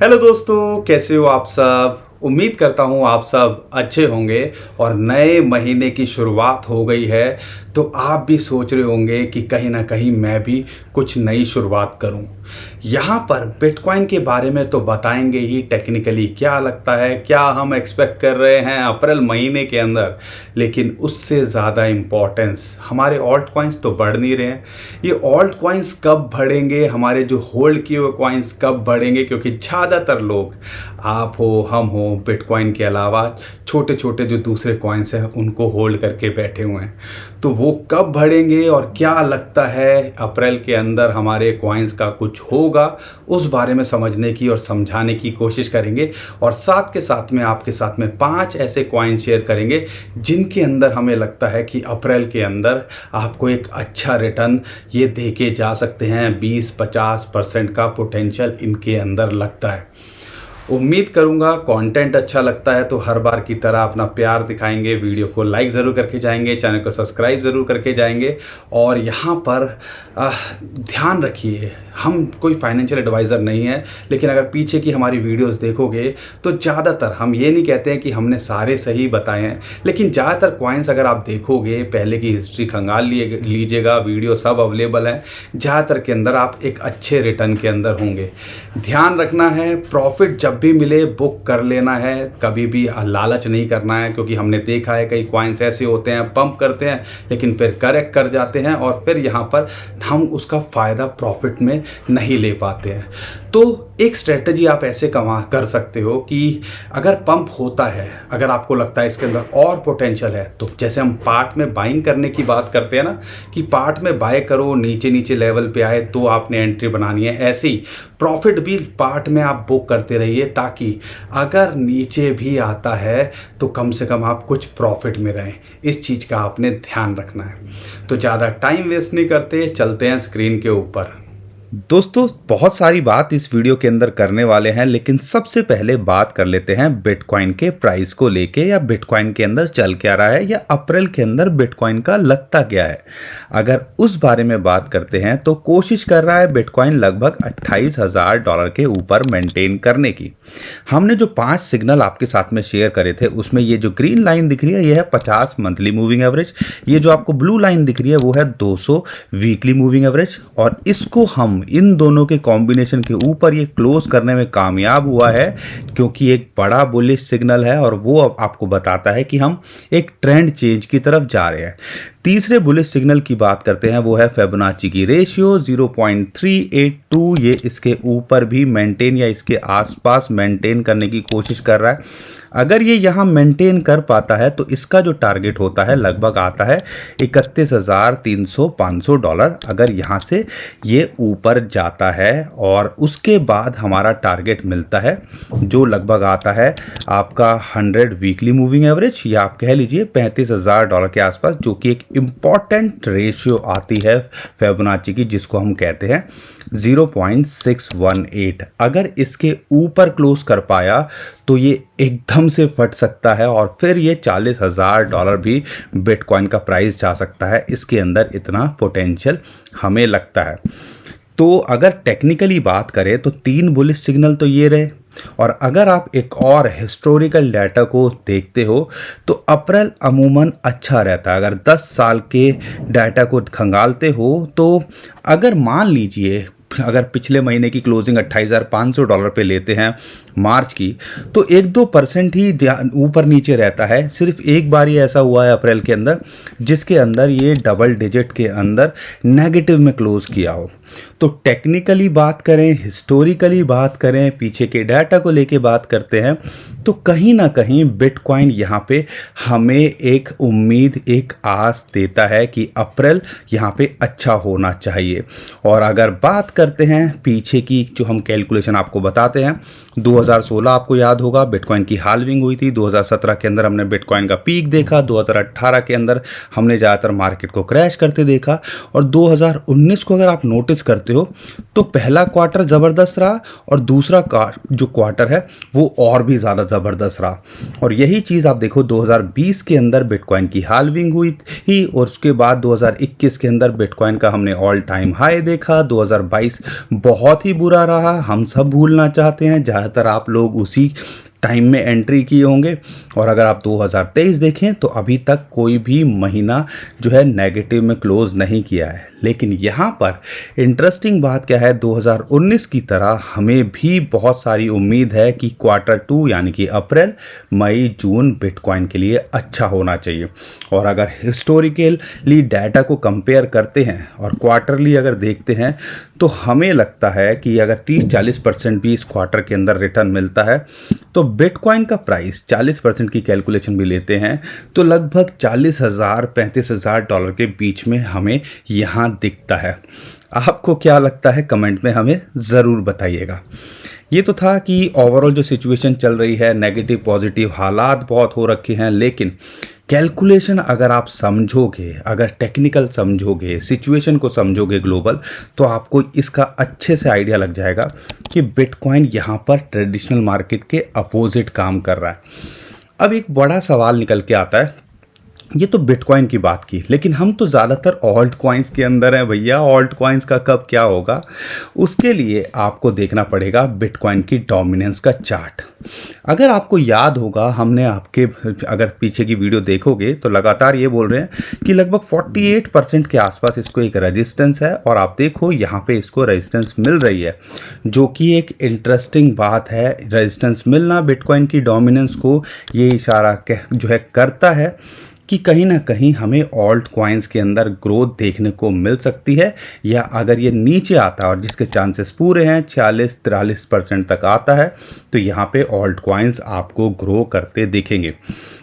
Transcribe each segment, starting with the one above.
Hello दोस्तों, कैसे हो आप सब। उम्मीद करता हूँ आप सब अच्छे होंगे और नए महीने की शुरुआत हो गई है तो आप भी सोच रहे होंगे कि कहीं ना कहीं मैं भी कुछ नई शुरुआत करूं। यहाँ पर बिटकॉइन के बारे में तो बताएंगे ही, टेक्निकली क्या लगता है, क्या हम एक्सपेक्ट कर रहे हैं अप्रैल महीने के अंदर, लेकिन उससे ज़्यादा इम्पोर्टेंस हमारे ऑल्ट कॉइन्स तो बढ़ नहीं रहे हैं। ये ऑल्ट कॉइन्स कब बढ़ेंगे, हमारे जो होल्ड किए हुए कॉइन्स कब बढ़ेंगे, क्योंकि ज़्यादातर लोग, आप हो हम हो, बिटकॉइन के अलावा छोटे छोटे जो दूसरे कॉइन्स हैं उनको होल्ड करके बैठे हुए हैं। तो वो कब बढ़ेंगे और क्या लगता है अप्रैल के अंदर हमारे कॉइन्स का कुछ होगा, उस बारे में समझने की और समझाने की कोशिश करेंगे। और साथ के साथ में आपके साथ में 5 ऐसे कॉइन शेयर करेंगे जिनके अंदर हमें लगता है कि अप्रैल के अंदर आपको एक अच्छा रिटर्न ये दे के जा सकते हैं। 20-50% का पोटेंशियल इनके अंदर लगता है। उम्मीद करूंगा कंटेंट अच्छा लगता है तो हर बार की तरह अपना प्यार दिखाएंगे, वीडियो को लाइक ज़रूर करके जाएंगे, चैनल को सब्सक्राइब ज़रूर करके जाएंगे। और यहाँ पर ध्यान रखिए, हम कोई फाइनेंशियल एडवाइज़र नहीं है, लेकिन अगर पीछे की हमारी वीडियोस देखोगे तो ज़्यादातर, हम ये नहीं कहते हैं कि हमने सारे सही बताए हैं, लेकिन ज़्यादातर कॉइन्स अगर आप देखोगे, पहले की हिस्ट्री खंगाल लीजिएगा, वीडियो सब अवेलेबल है, ज़्यादातर के अंदर आप एक अच्छे रिटर्न के अंदर होंगे। ध्यान रखना है, प्रॉफिट जब भी मिले बुक कर लेना है, कभी भी लालच नहीं करना है, क्योंकि हमने देखा है कई कॉइन्स ऐसे होते हैं पंप करते हैं लेकिन फिर करेक्ट कर जाते हैं और फिर यहाँ पर हम उसका फ़ायदा प्रॉफिट में नहीं ले पाते हैं। तो एक स्ट्रेटजी आप ऐसे कर सकते हो कि अगर पंप होता है, अगर आपको लगता है इसके अंदर और पोटेंशियल है, तो जैसे हम पार्ट में बाइंग करने की बात करते हैं ना, कि पार्ट में बाय करो, नीचे नीचे लेवल पे आए तो आपने एंट्री बनानी है, ऐसे ही प्रॉफिट भी पार्ट में आप बुक करते रहिए, ताकि अगर नीचे भी आता है तो कम से कम आप कुछ प्रॉफिट में रहें। इस चीज़ का आपने ध्यान रखना है। तो ज़्यादा टाइम वेस्ट नहीं करते, चलते हैं स्क्रीन के ऊपर। दोस्तों, बहुत सारी बात इस वीडियो के अंदर करने वाले हैं, लेकिन सबसे पहले बात कर लेते हैं बिटकॉइन के प्राइस को लेके, या बिटकॉइन के अंदर चल क्या रहा है, या अप्रैल के अंदर बिटकॉइन का लगता क्या है। अगर उस बारे में बात करते हैं तो कोशिश कर रहा है बिटकॉइन लगभग $28,000 के ऊपर मेंटेन करने की। हमने जो 5 सिग्नल आपके साथ में शेयर करे थे, उसमें ये जो ग्रीन लाइन दिख रही है ये है 50 मंथली मूविंग एवरेज, ये जो आपको ब्लू लाइन दिख रही है वो है 200 वीकली मूविंग एवरेज, और इसको हम इन दोनों के कॉम्बिनेशन के ऊपर ये क्लोज करने में कामयाब हुआ है, क्योंकि एक बड़ा बुलिश सिग्नल है और वो आपको बताता है कि हम एक ट्रेंड चेंज की तरफ जा रहे हैं। तीसरे बुलिश सिग्नल की बात करते हैं, वो है फिबोनाची की रेशियो 0.382, ये इसके ऊपर भी मेंटेन या इसके आसपास मेंटेन करने की कोशिश कर रहा है। अगर ये यहाँ मेंटेन कर पाता है तो इसका जो टारगेट होता है लगभग आता है $31,300-500। अगर यहाँ से ये ऊपर जाता है और उसके बाद हमारा टारगेट मिलता है जो लगभग आता है आपका 100 वीकली मूविंग एवरेज, या आप कह लीजिए $35,000 के आसपास, जो कि एक इम्पॉर्टेंट रेशियो आती है फिबोनाची की, जिसको हम कहते हैं 0.618। अगर इसके ऊपर क्लोज कर पाया तो ये एकदम से फट सकता है और फिर ये $40,000 भी बिटकॉइन का प्राइस जा सकता है। इसके अंदर इतना पोटेंशियल हमें लगता है। तो अगर टेक्निकली बात करें तो 3 बुलिश सिग्नल तो ये रहे, और अगर आप एक और हिस्टोरिकल डाटा को देखते हो तो अप्रैल अमूमन अच्छा रहता है। अगर 10 साल के डाटा को खंगालते हो तो अगर मान लीजिए अगर पिछले महीने की क्लोजिंग $28,500 पे लेते हैं मार्च की, तो 1-2% ही ऊपर नीचे रहता है। सिर्फ एक बार ही ऐसा हुआ है अप्रैल के अंदर जिसके अंदर ये डबल डिजिट के अंदर नेगेटिव में क्लोज किया हो। तो टेक्निकली बात करें, हिस्टोरिकली बात करें, पीछे के डाटा को लेके बात करते हैं, तो कहीं ना कहीं बिटकॉइन यहाँ पे हमें एक उम्मीद, एक आस देता है कि अप्रैल यहाँ पे अच्छा होना चाहिए। और अगर बात करते हैं पीछे की, जो हम कैलकुलेशन आपको बताते हैं, 2016 आपको याद होगा बिटकॉइन की हाल्विंग हुई थी, 2017 के अंदर हमने बिटकॉइन का पीक देखा, 2018 के अंदर हमने ज़्यादातर मार्केट को क्रैश करते देखा, और 2019 को अगर आप नोटिस करते हो तो पहला क्वार्टर ज़बरदस्त रहा और दूसरा जो क्वार्टर है वो और भी ज़्यादा ज़बरदस्त रहा। और यही चीज़ आप देखो 2020 के अंदर बिटकॉइन की हाल्विंग हुई थी, और उसके बाद 2021 के अंदर बिटकॉइन का हमने ऑल टाइम हाई देखा, 2022 2022 बहुत ही बुरा रहा, हम सब भूलना चाहते हैं। ज़्यादातर आप लोग उसी टाइम में एंट्री किए होंगे। और अगर आप 2023 देखें तो अभी तक कोई भी महीना जो है नेगेटिव में क्लोज नहीं किया है। लेकिन यहाँ पर इंटरेस्टिंग बात क्या है, 2019 की तरह हमें भी बहुत सारी उम्मीद है कि Q2 यानी कि अप्रैल मई जून बिटकॉइन के लिए अच्छा होना चाहिए। और अगर हिस्टोरिकली डाटा को कंपेयर करते हैं और क्वार्टरली अगर देखते हैं तो हमें लगता है कि अगर 30-40% भी इस क्वार्टर के अंदर रिटर्न मिलता है तो बिटकॉइन का प्राइस 40% की कैलकुलेशन भी लेते हैं तो लगभग 40,000-35,000 डॉलर के बीच में हमें यहाँ दिखता है। आपको क्या लगता है कमेंट में हमें ज़रूर बताइएगा। ये तो था कि ओवरऑल जो सिचुएशन चल रही है, नेगेटिव पॉजिटिव हालात बहुत हो रखे हैं, लेकिन कैलकुलेशन अगर आप समझोगे, अगर टेक्निकल समझोगे, सिचुएशन को समझोगे ग्लोबल, तो आपको इसका अच्छे से आइडिया लग जाएगा कि बिटकॉइन यहाँ पर ट्रेडिशनल मार्केट के अपोजिट काम कर रहा है। अब एक बड़ा सवाल निकल के आता है, ये तो बिटकॉइन की बात की, लेकिन हम तो ज़्यादातर ऑल्ट कॉइन्स के अंदर हैं भैया। ऑल्ट कॉइन्स का कब क्या होगा, उसके लिए आपको देखना पड़ेगा बिटकॉइन की डोमिनेंस का चार्ट। अगर आपको याद होगा, हमने आपके अगर पीछे की वीडियो देखोगे तो लगातार ये बोल रहे हैं कि लगभग 48% के आसपास इसको एक रेजिस्टेंस है। और आप देखो यहाँ पे इसको रेजिस्टेंस मिल रही है, जो कि एक इंटरेस्टिंग बात है। रेजिस्टेंस मिलना बिटकॉइन की डोमिनेंस को ये इशारा जो है करता है कि कहीं ना कहीं हमें ऑल्ट कॉइन्स के अंदर ग्रोथ देखने को मिल सकती है। या अगर ये नीचे आता है, और जिसके चांसेस पूरे हैं 40-43% तक आता है, तो यहाँ पे ऑल्ट कॉइन्स आपको ग्रो करते दिखेंगे।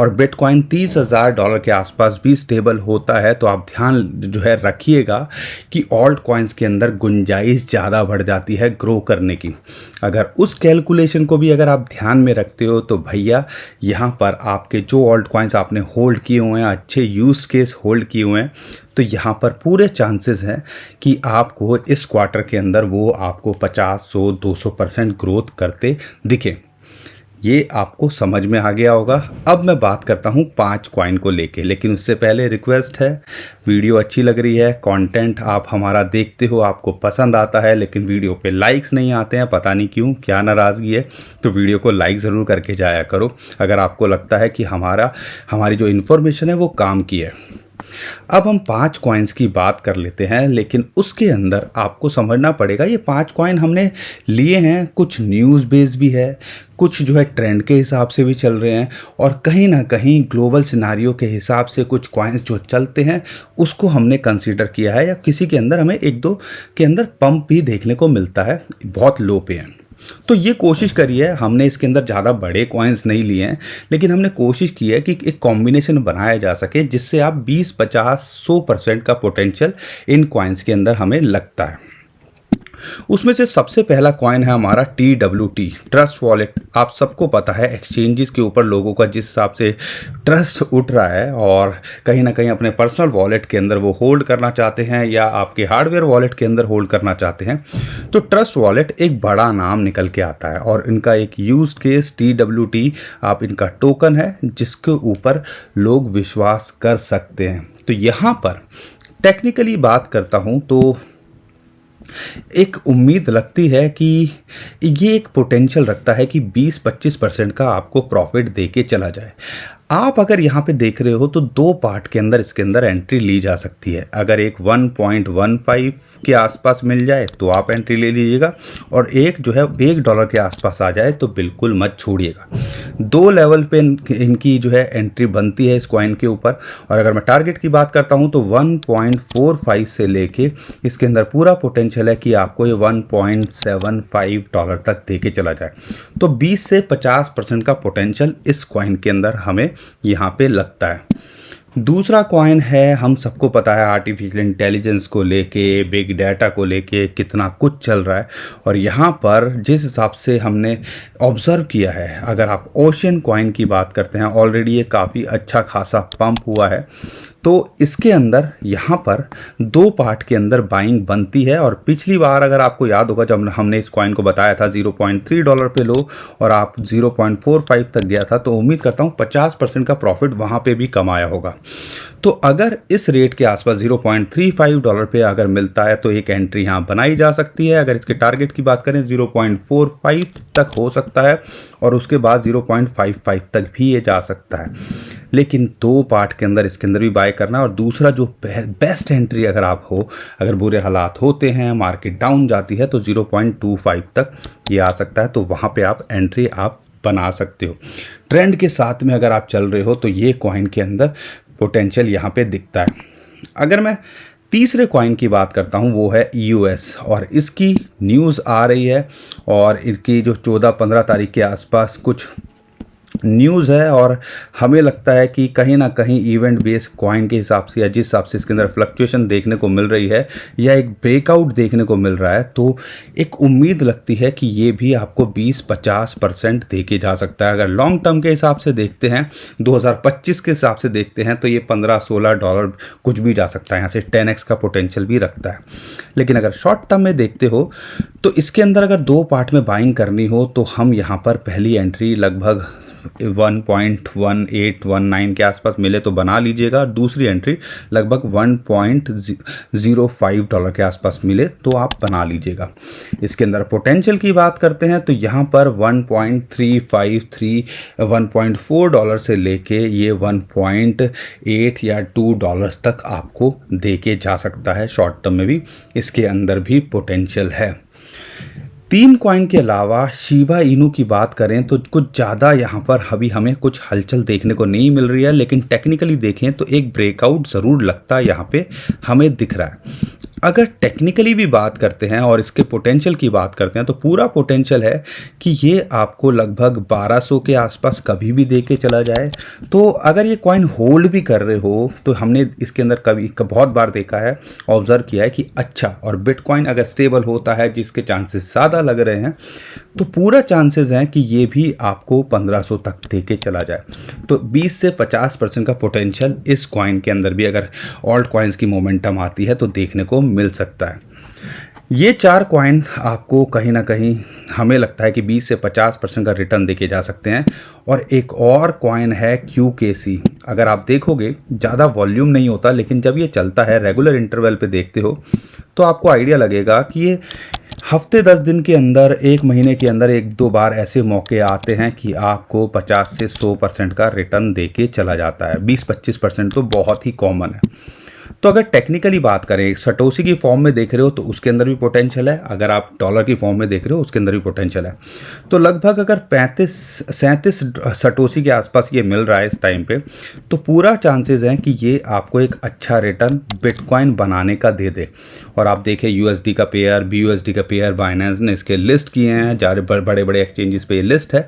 और बिटकॉइन 30,000 डॉलर के आसपास भी स्टेबल होता है तो आप ध्यान जो है रखिएगा कि ऑल्ट कॉइन्स के अंदर गुंजाइश ज़्यादा बढ़ जाती है ग्रो करने की। अगर उस कैलकुलेशन को भी अगर आप ध्यान में रखते हो तो भैया यहाँ पर आपके जो ऑल्ट कॉइन्स आपने होल्ड किए हुए हैं, अच्छे यूज केस होल्ड किए हुए हैं, तो यहाँ पर पूरे चांसेस हैं कि आपको इस क्वार्टर के अंदर वो आपको 50, 100, 200% ग्रोथ करते दिखे। ये आपको समझ में आ गया होगा। अब मैं बात करता हूँ 5 कॉइन को लेके, लेकिन उससे पहले रिक्वेस्ट है, वीडियो अच्छी लग रही है, कंटेंट आप हमारा देखते हो, आपको पसंद आता है, लेकिन वीडियो पे लाइक्स नहीं आते हैं, पता नहीं क्यों, क्या नाराज़गी है, तो वीडियो को लाइक ज़रूर करके जाया करो अगर आपको लगता है कि हमारी जो इन्फॉर्मेशन है वो काम की है। अब हम 5 कॉइन्स की बात कर लेते हैं, लेकिन उसके अंदर आपको समझना पड़ेगा ये 5 कॉइन हमने लिए हैं, कुछ न्यूज़ बेस भी है, कुछ जो है ट्रेंड के हिसाब से भी चल रहे हैं, और कहीं ना कहीं ग्लोबल सिनारियो के हिसाब से कुछ कॉइन्स जो चलते हैं उसको हमने कंसीडर किया है, या किसी के अंदर हमें 1-2 के अंदर पंप भी देखने को मिलता है, बहुत लो पे है। तो ये कोशिश करिए, हमने इसके अंदर ज़्यादा बड़े कॉइन्स नहीं लिए हैं, लेकिन हमने कोशिश की है कि एक कॉम्बिनेशन बनाया जा सके जिससे आप 20, 50, 100% का पोटेंशियल इन कॉइन्स के अंदर हमें लगता है। उसमें से सबसे पहला कॉइन है हमारा TWT, ट्रस्ट वॉलेट। आप सबको पता है एक्सचेंजेस के ऊपर लोगों का जिस हिसाब से ट्रस्ट उठ रहा है, और कहीं ना कहीं अपने पर्सनल वॉलेट के अंदर वो होल्ड करना चाहते हैं या आपके हार्डवेयर वॉलेट के अंदर होल्ड करना चाहते हैं, तो ट्रस्ट वॉलेट एक बड़ा नाम निकल के आता है। और इनका एक यूज केस TWT आप इनका टोकन है जिसके ऊपर लोग विश्वास कर सकते हैं। तो यहाँ पर टेक्निकली बात करता हूँ तो एक उम्मीद लगती है कि ये एक पोटेंशियल रखता है कि 20-25% का आपको प्रॉफिट देके चला जाए। आप अगर यहाँ पे देख रहे हो तो 2 पार्ट के अंदर इसके अंदर एंट्री ली जा सकती है। अगर एक 1.15 के आसपास मिल जाए तो आप एंट्री ले लीजिएगा, और एक जो है $1 के आसपास आ जाए तो बिल्कुल मत छोड़िएगा। 2 लेवल पे इनकी जो है एंट्री बनती है इस कॉइन के ऊपर। और अगर मैं टारगेट की बात करता हूँ तो 1.45 से लेके इसके अंदर पूरा पोटेंशियल है कि आपको ये $1.75 तक देके चला जाए। तो 20 से 50% का पोटेंशियल इस कॉइन के अंदर हमें यहाँ पे लगता है। दूसरा कॉइन है, हम सबको पता है आर्टिफिशियल इंटेलिजेंस को लेके, बिग डाटा को लेके कितना कुछ चल रहा है। और यहाँ पर जिस हिसाब से हमने ऑब्ज़र्व किया है, अगर आप ओशियन कॉइन की बात करते हैं, ऑलरेडी ये काफ़ी अच्छा खासा पंप हुआ है। तो इसके अंदर यहाँ पर 2 पार्ट के अंदर बाइंग बनती है। और पिछली बार अगर आपको याद होगा जब हमने इस कॉइन को बताया था $0.3 पे लो और आप 0.45 तक गया था, तो उम्मीद करता हूँ 50% का प्रॉफिट वहाँ पे भी कमाया होगा। तो अगर इस रेट के आसपास $0.35 पे अगर मिलता है तो एक एंट्री यहाँ बनाई जा सकती है। अगर इसके टारगेट की बात करें 0.45 तक हो सकता है और उसके बाद 0.55 तक भी ये जा सकता है, लेकिन 2 पार्ट के अंदर इसके अंदर भी बाय करना है। और दूसरा जो बेस्ट एंट्री अगर आप हो, अगर बुरे हालात होते हैं, मार्केट डाउन जाती है तो 0.25 तक ये आ सकता है, तो वहाँ पे आप एंट्री आप बना सकते हो। ट्रेंड के साथ में अगर आप चल रहे हो तो ये कॉइन के अंदर पोटेंशियल यहाँ पे दिखता है। अगर मैं तीसरे कॉइन की बात करता हूँ वो है यूएस, और इसकी न्यूज़ आ रही है और इनकी जो 14-15 तारीख के आसपास कुछ न्यूज़ है, और हमें लगता है कि कहीं ना कहीं इवेंट बेस्ड कॉइन के हिसाब से या जिस हिसाब से इसके अंदर फ्लक्चुएशन देखने को मिल रही है या एक ब्रेकआउट देखने को मिल रहा है, तो एक उम्मीद लगती है कि ये भी आपको 20-50% दे के जा सकता है। अगर लॉन्ग टर्म के हिसाब से देखते हैं, 2025 के हिसाब से देखते हैं, तो ये $15-16 कुछ भी जा सकता है, यहाँ से 10x का पोटेंशियल भी रखता है। लेकिन अगर शॉर्ट टर्म में देखते हो तो इसके अंदर अगर 2 पार्ट में बाइंग करनी हो तो हम यहाँ पर पहली एंट्री लगभग 1.1819 के आसपास मिले तो बना लीजिएगा। दूसरी एंट्री लगभग $1.05 के आसपास मिले तो आप बना लीजिएगा। इसके अंदर पोटेंशियल की बात करते हैं तो यहाँ पर 1.353 $1.4 से लेके ये 1.8 या $2 तक आपको दे के जा सकता है। शॉर्ट टर्म में भी इसके अंदर भी पोटेंशियल है। 3 कॉइन के अलावा शिबा इनू की बात करें तो कुछ ज़्यादा यहाँ पर अभी हमें कुछ हलचल देखने को नहीं मिल रही है, लेकिन टेक्निकली देखें तो एक ब्रेकआउट ज़रूर लगता है यहाँ पे हमें दिख रहा है। अगर टेक्निकली भी बात करते हैं और इसके पोटेंशियल की बात करते हैं तो पूरा पोटेंशियल है कि ये आपको लगभग 1200 के आसपास कभी भी दे के चला जाए। तो अगर ये कॉइन होल्ड भी कर रहे हो तो हमने इसके अंदर बहुत बार देखा है, ऑब्जर्व किया है कि अच्छा, और बिटकॉइन अगर स्टेबल होता है जिसके चांसेस ज़्यादा लग रहे हैं तो पूरा चांसेस हैं कि ये भी आपको 1500 तक दे के चला जाए। तो 20 से 50% का पोटेंशियल इस कॉइन के अंदर भी अगर ऑल्ट कॉइन्स की मोमेंटम आती है तो देखने को मिल सकता है। ये 4 कॉइन आपको कहीं ना कहीं हमें लगता है कि 20 से 50% का रिटर्न देके जा सकते हैं। और एक और कॉइन है QKC। अगर आप देखोगे ज़्यादा वॉल्यूम नहीं होता, लेकिन जब ये चलता है रेगुलर इंटरवल पे देखते हो तो आपको आइडिया लगेगा कि ये हफ्ते 10 दिन के अंदर, 1 महीने के अंदर 1-2 बार ऐसे मौके आते हैं कि आपको 50 से 100% का रिटर्न देके चला जाता है। 20-25% तो बहुत ही कॉमन है। तो अगर टेक्निकली बात करें, सटोसी की फॉर्म में देख रहे हो तो उसके अंदर भी पोटेंशियल है, अगर आप डॉलर की फॉर्म में देख रहे हो उसके अंदर भी पोटेंशियल है। तो लगभग अगर 35-37 सटोसी के आसपास ये मिल रहा है इस टाइम पे, तो पूरा चांसेस हैं कि ये आपको एक अच्छा रिटर्न बिटकॉइन बनाने का दे दे। और आप देखें USD का पेयर, BUSD का पेयर बाइनेंस ने इसके लिस्ट किए हैं, बड़े बड़े एक्सचेंजेस पे ये लिस्ट है।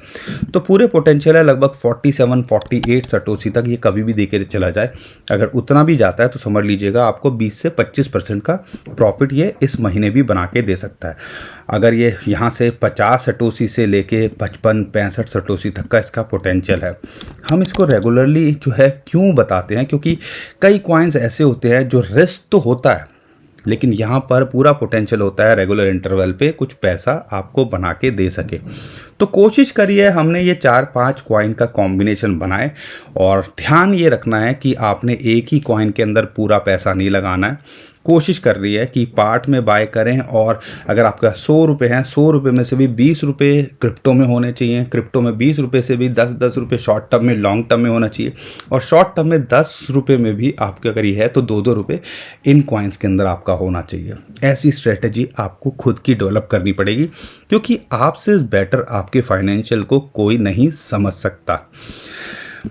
तो पूरे पोटेंशियल है लगभग 47-48 सटोसी तक ये कभी भी देके चला जाए। अगर उतना भी जाता है तो समझ लीजिएगा आपको 20 से 25% का प्रॉफिट ये इस महीने भी बना के दे सकता है। अगर ये यहाँ से 50 सटोसी से लेके 55-65 सटोसी तक का इसका पोटेंशियल है। हम इसको रेगुलरली जो है क्यों बताते हैं, क्योंकि कई कॉइन्स ऐसे होते हैं जो रिस्क तो होता है लेकिन यहाँ पर पूरा पोटेंशियल होता है रेगुलर इंटरवल पे कुछ पैसा आपको बना के दे सके। तो कोशिश करिए, हमने ये 4-5 कॉइन का कॉम्बिनेशन बनाए, और ध्यान ये रखना है कि आपने एक ही कॉइन के अंदर पूरा पैसा नहीं लगाना है। कोशिश कर रही है कि पार्ट में बाय करें, और अगर आपका 100 रुपये हैं, 100 रुपये में से भी 20 रुपये क्रिप्टो में होने चाहिए, क्रिप्टो में 20 रुपये से भी 10-10 रुपये शॉर्ट टर्म में, लॉन्ग टर्म में होना चाहिए, और शॉर्ट टर्म में 10 रुपये में भी आपके अगर ये है तो 2-2 रुपये इन कॉइन्स के अंदर आपका होना चाहिए। ऐसी स्ट्रेटजी आपको खुद की डेवलप करनी पड़ेगी, क्योंकि आपसे बेटर आपके फाइनेंशियल को कोई नहीं समझ सकता।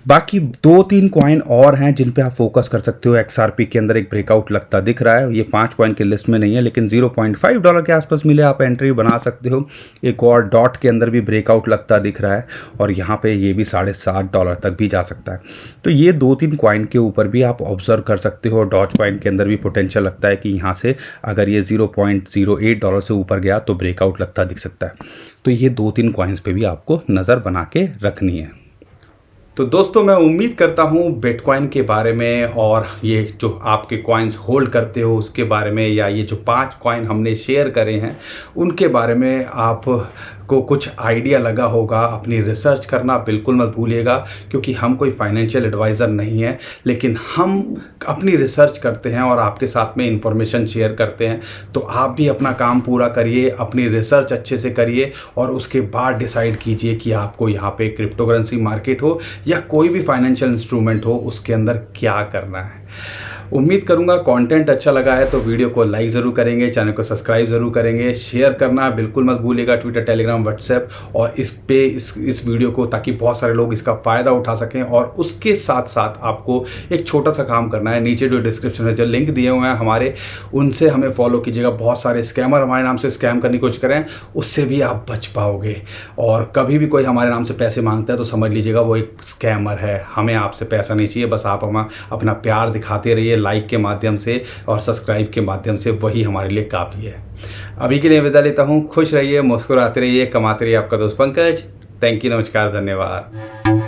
बाकी 2-3 कॉइन और हैं जिन पे आप फोकस कर सकते हो। XRP के अंदर एक ब्रेकआउट लगता दिख रहा है, ये 5 कॉइन की लिस्ट में नहीं है, लेकिन $0.5 के आसपास मिले आप एंट्री बना सकते हो। एक और डॉट के अंदर भी ब्रेकआउट लगता दिख रहा है, और यहाँ पे ये भी $7.5 तक भी जा सकता है। तो ये 2-3 कॉइन के ऊपर भी आप ऑब्जर्व कर सकते हो। डॉज कॉइन के अंदर भी पोटेंशियल लगता है कि यहाँ से अगर ये $0.08 से ऊपर गया तो ब्रेकआउट लगता दिख सकता है। तो ये 2-3 कॉइन्स पे भी आपको नज़र बना के रखनी है। तो दोस्तों मैं उम्मीद करता हूँ बिटकॉइन के बारे में और ये जो आपके कॉइन्स होल्ड करते हो उसके बारे में, या ये जो 5 कॉइन हमने शेयर करे हैं उनके बारे में आपको कुछ आइडिया लगा होगा। अपनी रिसर्च करना बिल्कुल मत भूलिएगा, क्योंकि हम कोई फाइनेंशियल एडवाइज़र नहीं है, लेकिन हम अपनी रिसर्च करते हैं और आपके साथ में इंफॉर्मेशन शेयर करते हैं। तो आप भी अपना काम पूरा करिए, अपनी रिसर्च अच्छे से करिए और उसके बाद डिसाइड कीजिए कि आपको यहाँ पे क्रिप्टो करेंसी मार्केट हो या कोई भी फाइनेंशियल इंस्ट्रूमेंट हो उसके अंदर क्या करना है। उम्मीद करूंगा कंटेंट अच्छा लगा है तो वीडियो को लाइक ज़रूर करेंगे, चैनल को सब्सक्राइब ज़रूर करेंगे, शेयर करना बिल्कुल मत भूलिएगा ट्विटर, टेलीग्राम, व्हाट्सएप और इस वीडियो को, ताकि बहुत सारे लोग इसका फ़ायदा उठा सकें। और उसके साथ साथ आपको एक छोटा सा काम करना है, नीचे जो डिस्क्रिप्शन में जो लिंक दिए हुए हैं हमारे, उनसे हमें फॉलो कीजिएगा। बहुत सारे स्कैमर हमारे नाम से स्कैम करने की कोशिश करें, उससे भी आप बच पाओगे। और कभी भी कोई हमारे नाम से पैसे मांगता है तो समझ लीजिएगा वो एक स्कैमर है। हमें आपसे पैसा नहीं चाहिए, बस आप हमें अपना प्यार दिखाते रहिए लाइक के माध्यम से और सब्सक्राइब के माध्यम से, वही हमारे लिए काफ़ी है। अभी के लिए विदा लेता हूँ। खुश रहिए, मुस्कुराते रहिए, कमाते रहिए। आपका दोस्त पंकज। थैंक यू, नमस्कार, धन्यवाद।